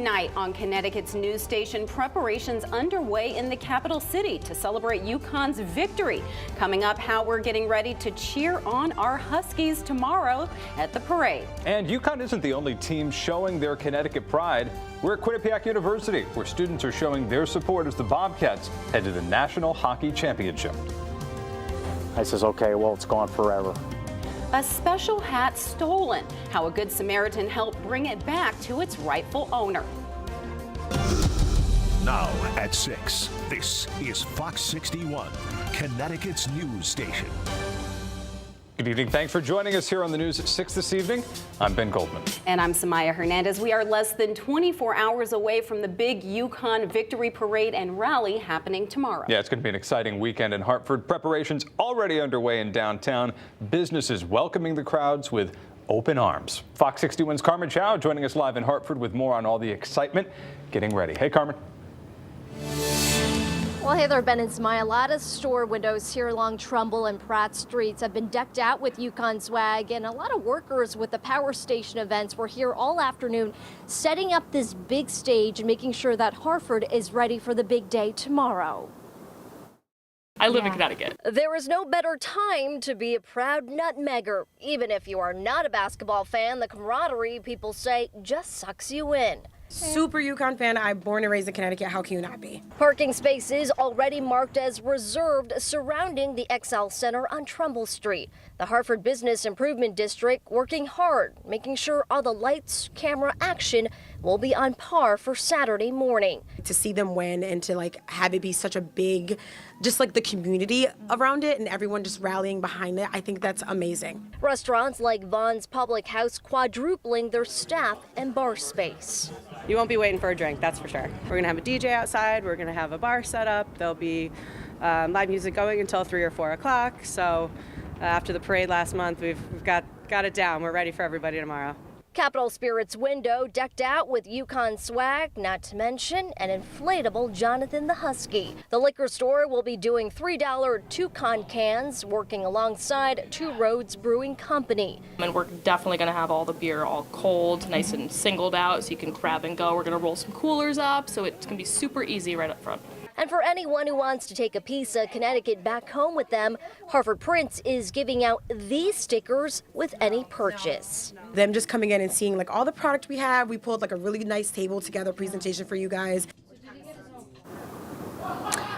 night on Connecticut's news station. Preparations underway in the capital city to celebrate UConn's victory. Coming up, how we're getting ready to cheer on our Huskies tomorrow at the parade. And UConn isn't the only team showing their Connecticut pride. We're at Quinnipiac University, where students are showing their support as the Bobcats head to the National Hockey Championship. I says, okay, well, it's gone forever. A special hat stolen. How a Good Samaritan helped bring it back to its rightful owner. Now at 6, this is Fox 61, Connecticut's news station. Good evening. Thanks for joining us here on the news at 6 this evening. I'm Ben Goldman. And I'm Samaya Hernandez. We are less than 24 hours away from the big UConn victory parade and rally happening tomorrow. Yeah, it's going to be an exciting weekend in Hartford. Preparations already underway in downtown. Businesses welcoming the crowds with open arms. Fox 61's Carmen Chow joining us live in Hartford with more on all the excitement getting ready. Hey, Carmen. Well, hey there, Ben and Samaya. A lot of store windows here along Trumbull and Pratt Streets have been decked out with UConn swag, and a lot of workers with the power station events were here all afternoon setting up this big stage and making sure that Hartford is ready for the big day tomorrow. I live in Connecticut. There is no better time to be a proud nutmegger. Even if you are not a basketball fan, the camaraderie, people say, just sucks you in. Super UConn fan. I'm born and raised in Connecticut. How can you not be? Parking spaces already marked as reserved surrounding the XL Center on Trumbull Street. The Hartford Business Improvement District working hard, making sure all the lights, camera action will be on par for Saturday morning. To see them win and to have it be such a big, just the community around it and everyone just rallying behind it, I think that's amazing. Restaurants like Vaughn's Public House quadrupling their staff and bar space. You won't be waiting for a drink, that's for sure. We're gonna have a DJ outside, we're gonna have a bar set up, there'll be live music going until 3 or 4 o'clock. So after the parade last month, we've got it down. We're ready for everybody tomorrow. Capitol Spirits window decked out with UConn swag, not to mention an inflatable Jonathan the Husky. The liquor store will be doing $3 2-con cans, working alongside Two Roads Brewing Company. And we're definitely going to have all the beer all cold, nice and singled out, so you can grab and go. We're going to roll some coolers up, so it's going to be super easy right up front. And for anyone who wants to take a piece of Connecticut back home with them, Hartford Prints is giving out these stickers with any purchase. Them just coming in and seeing all the product we have. We pulled a really nice table together presentation for you guys.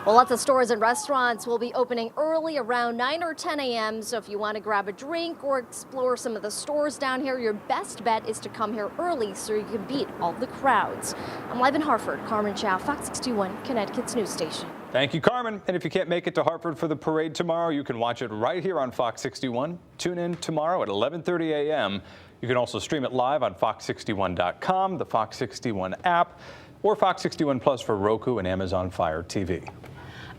Well, lots of stores and restaurants will be opening early around 9 or 10 a.m. So if you want to grab a drink or explore some of the stores down here, your best bet is to come here early so you can beat all the crowds. I'm live in Hartford. Carmen Chow, Fox 61, Connecticut's news station. Thank you, Carmen. And if you can't make it to Hartford for the parade tomorrow, you can watch it right here on Fox 61. Tune in tomorrow at 11:30 a.m. You can also stream it live on fox61.com, the Fox 61 app, or Fox 61 Plus for Roku and Amazon Fire TV.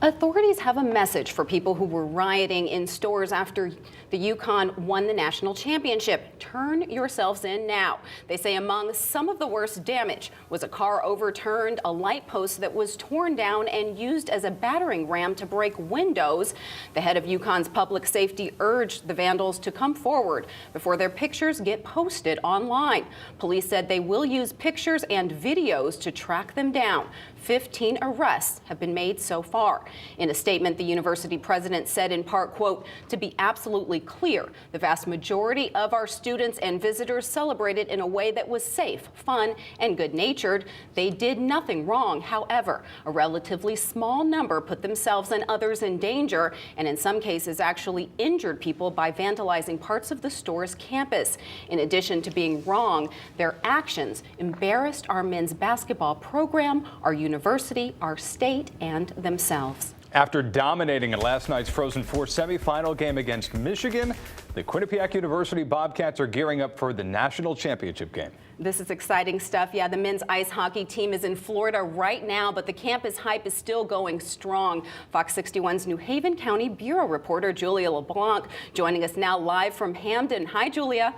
Authorities have a message for people who were rioting in stores after the UConn won the national championship. Turn yourselves in now. They say among some of the worst damage was a car overturned, a light post that was torn down and used as a battering ram to break windows. The head of UConn's public safety urged the vandals to come forward before their pictures get posted online. Police said they will use pictures and videos to track them down. 15 arrests have been made so far. In a statement, the university president said in part, quote, "To be absolutely clear, the vast majority of our students and visitors celebrated in a way that was safe, fun, and good-natured. They did nothing wrong. However, a relatively small number put themselves and others in danger, and in some cases actually injured people by vandalizing parts of the store's campus. In addition to being wrong, their actions embarrassed our men's basketball program, our university, our state, and themselves." After dominating in last night's Frozen Four semifinal game against Michigan, the Quinnipiac University Bobcats are gearing up for the national championship game. This is exciting stuff. Yeah, the men's ice hockey team is in Florida right now, but the campus hype is still going strong. Fox 61's New Haven County Bureau reporter Julia LeBlanc joining us now live from Hamden. Hi, Julia.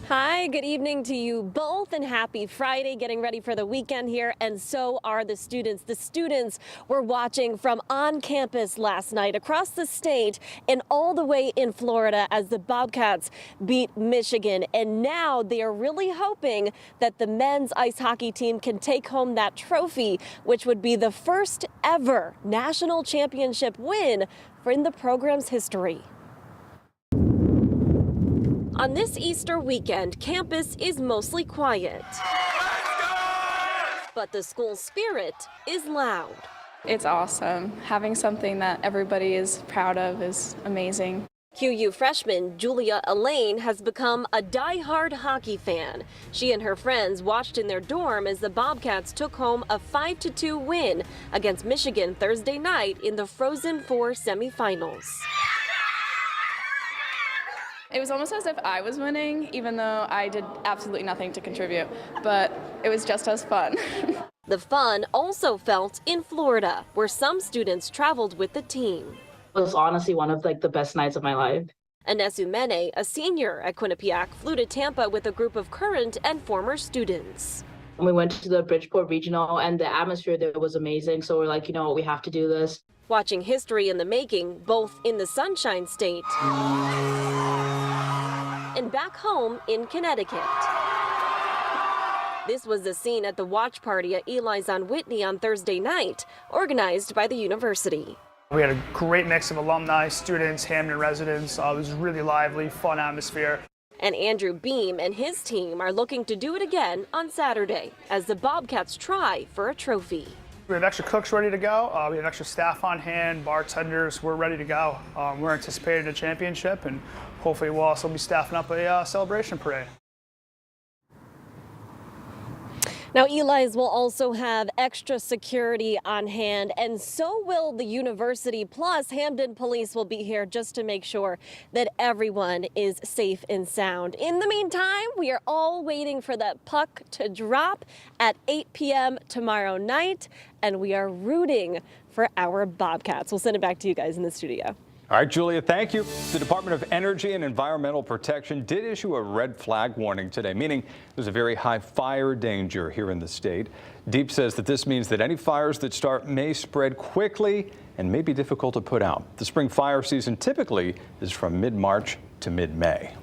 Hi, good evening to you both and happy Friday. Getting ready for the weekend here, and so are the students. The students were watching from on campus last night across the state and all the way in Florida as the Bobcats beat Michigan. And now they are really hoping that the men's ice hockey team can take home that trophy, which would be the first ever national championship win in the program's history. On this Easter weekend, campus is mostly quiet. But the school spirit is loud. It's awesome. Having something that everybody is proud of is amazing. QU freshman Julia Elaine has become a die-hard hockey fan. She and her friends watched in their dorm as the Bobcats took home a 5-2 win against Michigan Thursday night in the Frozen Four semifinals. It was almost as if I was winning, even though I did absolutely nothing to contribute, but it was just as fun. The fun also felt in Florida, where some students traveled with the team. It was honestly one of the best nights of my life. Ines Umene, a senior at Quinnipiac, flew to Tampa with a group of current and former students. We went to the Bridgeport Regional, and the atmosphere there was amazing, so we're like, you know what, we have to do this. Watching history in the making, both in the Sunshine State and back home in Connecticut. This was the scene at the watch party at Eli's on Whitney on Thursday night, organized by the university. We had a great mix of alumni, students, Hamden residents. It was a really lively, fun atmosphere. And Andrew Beam and his team are looking to do it again on Saturday as the Bobcats try for a trophy. We have extra cooks ready to go. We have extra staff on hand, bartenders. We're ready to go. We're anticipating a championship, and hopefully we'll also be staffing up a celebration parade. Now, Eli's will also have extra security on hand, and so will the university. Plus, Hamden Police will be here just to make sure that everyone is safe and sound. In the meantime, we are all waiting for that puck to drop at 8 p.m. tomorrow night, and we are rooting for our Bobcats. We'll send it back to you guys in the studio. All right, Julia, thank you. The Department of Energy and Environmental Protection did issue a red flag warning today, meaning there's a very high fire danger here in the state. DEEP says that this means that any fires that start may spread quickly and may be difficult to put out. The spring fire season typically is from mid-March to mid-May.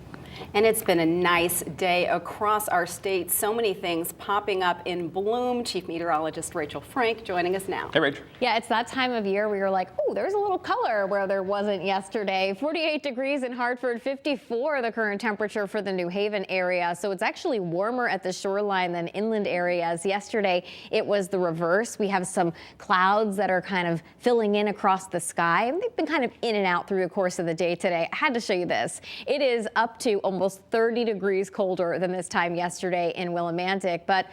And it's been a nice day across our state. So many things popping up in bloom. Chief Meteorologist Rachel Frank joining us now. Hey, Rachel. Yeah, it's that time of year where you're like, oh, there's a little color where there wasn't yesterday. 48 degrees in Hartford, 54 the current temperature for the New Haven area. So it's actually warmer at the shoreline than inland areas. Yesterday, it was the reverse. We have some clouds that are kind of filling in across the sky. And they've been kind of in and out through the course of the day today. I had to show you this. It is up to almost 30 degrees colder than this time yesterday in Willimantic, but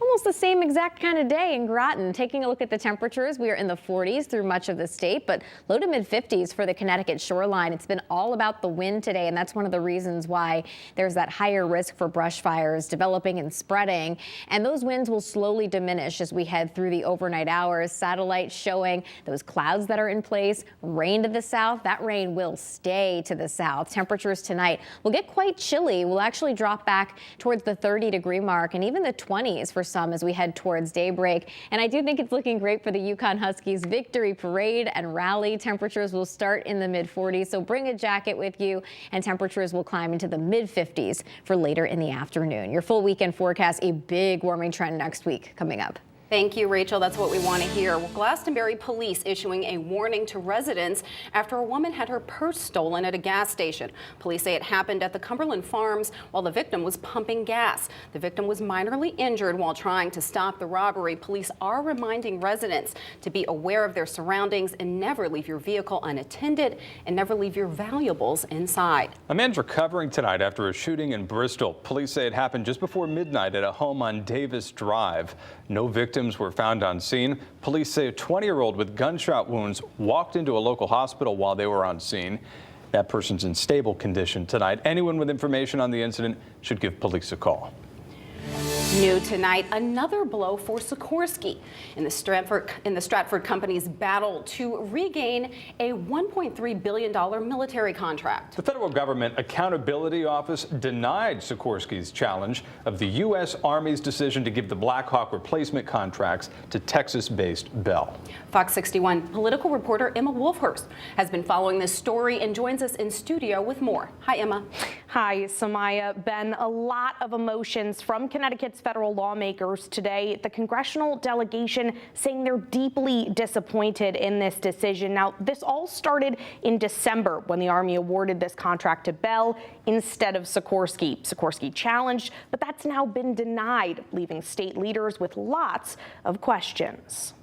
almost the same exact kind of day in Groton. Taking a look at the temperatures, we are in the 40s through much of the state, but low to mid 50s for the Connecticut shoreline. It's been all about the wind today, and that's one of the reasons why there's that higher risk for brush fires developing and spreading. And those winds will slowly diminish as we head through the overnight hours. Satellites showing those clouds that are in place, rain to the south. That rain will stay to the south. Temperatures tonight will get quite chilly. We'll actually drop back towards the 30-degree mark and even the 20s for some as we head towards daybreak. And I do think it's looking great for the Yukon Huskies victory parade and rally. Temperatures will start in the mid-40s, so bring a jacket with you, and temperatures will climb into the mid-50s for later in the afternoon. Your full weekend forecast, a big warming trend next week coming up. Thank you, Rachel. That's what we want to hear. Well, Glastonbury police issuing a warning to residents after a woman had her purse stolen at a gas station. Police say it happened at the Cumberland Farms while the victim was pumping gas. The victim was minorly injured while trying to stop the robbery. Police are reminding residents to be aware of their surroundings and never leave your vehicle unattended and never leave your valuables inside. A man's recovering tonight after a shooting in Bristol. Police say it happened just before midnight at a home on Davis Drive. No victims were found on scene. Police say a 20-year-old with gunshot wounds walked into a local hospital while they were on scene. That person's in stable condition tonight. Anyone with information on the incident should give police a call. New tonight, another blow for Sikorsky in the Stratford company's battle to regain a $1.3 billion military contract. The Federal Government Accountability Office denied Sikorsky's challenge of the U.S. Army's decision to give the Black Hawk replacement contracts to Texas-based Bell. Fox 61 political reporter Emma Wolfhurst has been following this story and joins us in studio with more. Hi, Emma. Hi, Samaya. Ben, a lot of emotions from Connecticut's federal lawmakers today. The congressional delegation saying they're deeply disappointed in this decision. Now, this all started in December when the Army awarded this contract to Bell instead of Sikorsky. Sikorsky challenged, but that's now been denied, leaving state leaders with lots of questions.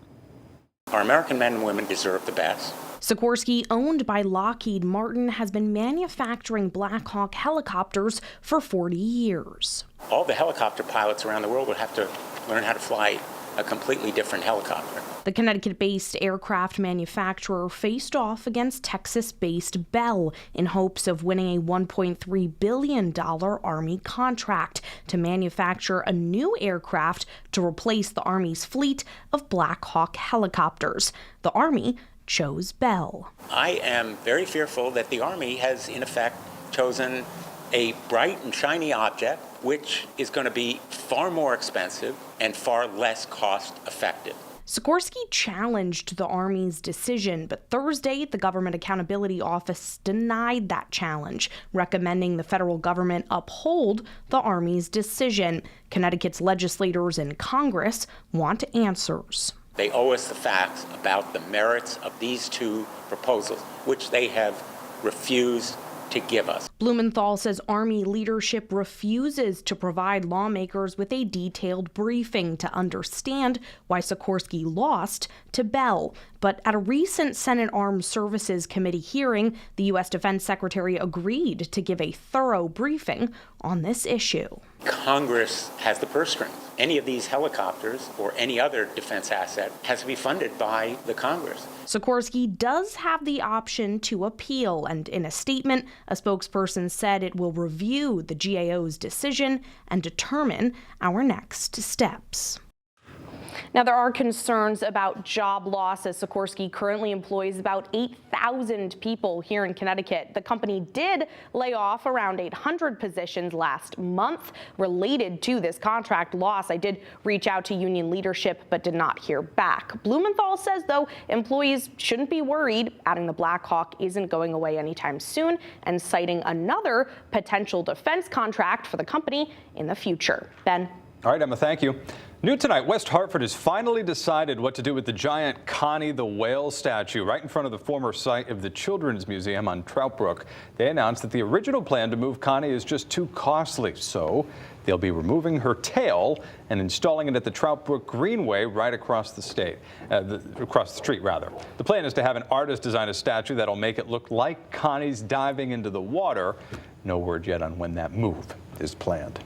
Our American men and women deserve the best. Sikorsky, owned by Lockheed Martin, has been manufacturing Black Hawk helicopters for 40 years. All the helicopter pilots around the world would have to learn how to fly a completely different helicopter. The Connecticut-based aircraft manufacturer faced off against Texas-based Bell in hopes of winning a $1.3 billion Army contract to manufacture a new aircraft to replace the Army's fleet of Black Hawk helicopters. The Army chose Bell. I am very fearful that the Army has, in effect, chosen a bright and shiny object, which is going to be far more expensive and far less cost effective. Sikorsky challenged the Army's decision, but Thursday, the Government Accountability Office denied that challenge, recommending the federal government uphold the Army's decision. Connecticut's legislators in Congress want answers. They owe us the facts about the merits of these two proposals, which they have refused to give us. Blumenthal says Army leadership refuses to provide lawmakers with a detailed briefing to understand why Sikorsky lost to Bell. But at a recent Senate Armed Services Committee hearing, the U.S. Defense Secretary agreed to give a thorough briefing on this issue. Congress has the purse strings. Any of these helicopters or any other defense asset has to be funded by the Congress. Sikorsky does have the option to appeal, and in a statement, a spokesperson said it will review the GAO's decision and determine our next steps. Now, there are concerns about job loss as Sikorsky currently employs about 8,000 people here in Connecticut. The company did lay off around 800 positions last month related to this contract loss. I did reach out to union leadership but did not hear back. Blumenthal says, though, employees shouldn't be worried, adding the Black Hawk isn't going away anytime soon and citing another potential defense contract for the company in the future. Ben. All right, Emma, thank you. New tonight, West Hartford has finally decided what to do with the giant Connie the whale statue right in front of the former site of the Children's Museum on Trout Brook. They announced that the original plan to move Connie is just too costly, so they'll be removing her tail and installing it at the Trout Brook Greenway right across the street. The plan is to have an artist design a statue that'll make it look like Connie's diving into the water. No word yet on when that move is planned.